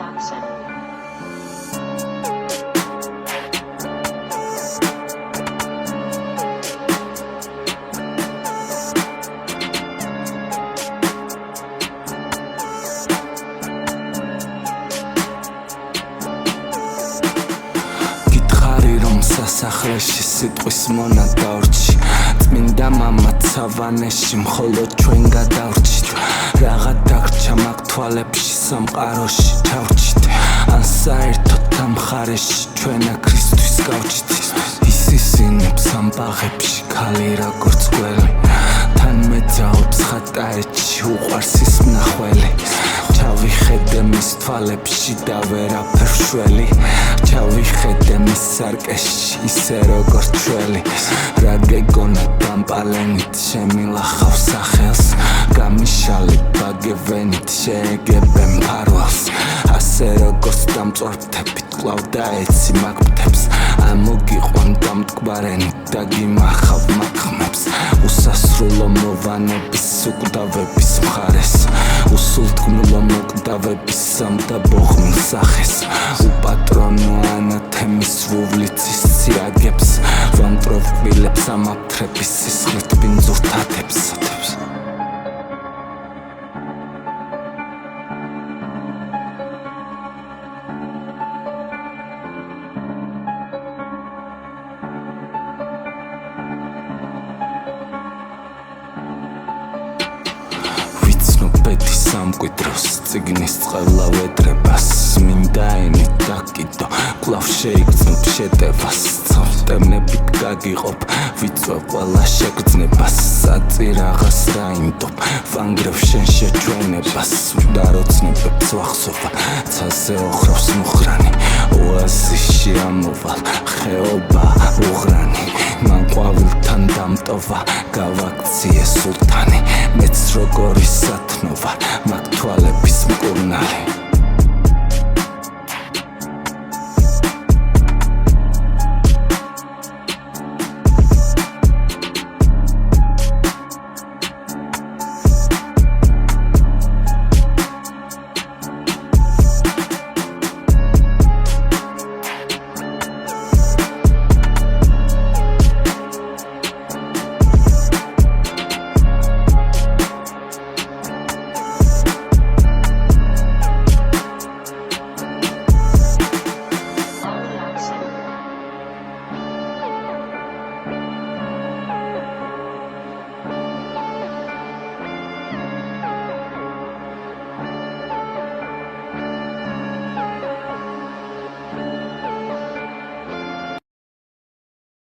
production. სასახლეში სიტყვის მონა დავრჩი წმინდა მამა ცავანეში მხოლოდ ჩვენ გადავრჩით რაღა დაგრჩა მაგ თვალებში სამყაროში ჩავრჩით ან საერთოდ ამ მხარეში ჩვენა ქრისტეს გავჩით ისინებს ამ ბაღებში ქალი როგორც გველი თან მეძაობს ხატაეთში უყვარს ის მნახველი ჩავიხედე მის თვალებში და ვერაფერ ვშველი ჩავიხედე მის სარკეში ისე როგორც ჩველი რა გეგონა დამპალენით შემილახავ სახელს გამიშალე ბაგევენით შეეგებე მფარველს ასე როგორც დამწვართებით კვლავ დაეცი მაგ მთებს ამოგიყვან დამტკბარენით და გიმახავ მაგ ხმებს უსასრულო მოვანების უკვდავების მხარეს უსულთქმულო მოკვდავების სამდა ბოღმილ სახეს უპატრონო ანათემის ვუვლიცის ციაგებს ვამტროვ კბილებს ამაფრების სისხლით ბინძურთათებს ბედი სამკვიდროს წიგნის წყევლა ვედრებას მინდა ენით დაკიდო კვლავ შეიგრძნობ შეტევას წავტევნებით გაგიყოფ ვიწვევ ყველა შეგრძნებას საწი რაღაც რა იმდობ ვანგრევ შენ შეჩვენებას უდაროცნებებს ვახსოვა ცაზე ოხრავს მუხრანი ოაზისში ამოვალ ხეობა უღრანი მან ყვავილთან დამტოვა გავაქციე სულთანი მეც როგორი სათნო ვარ მაგ თვალების მკურნალი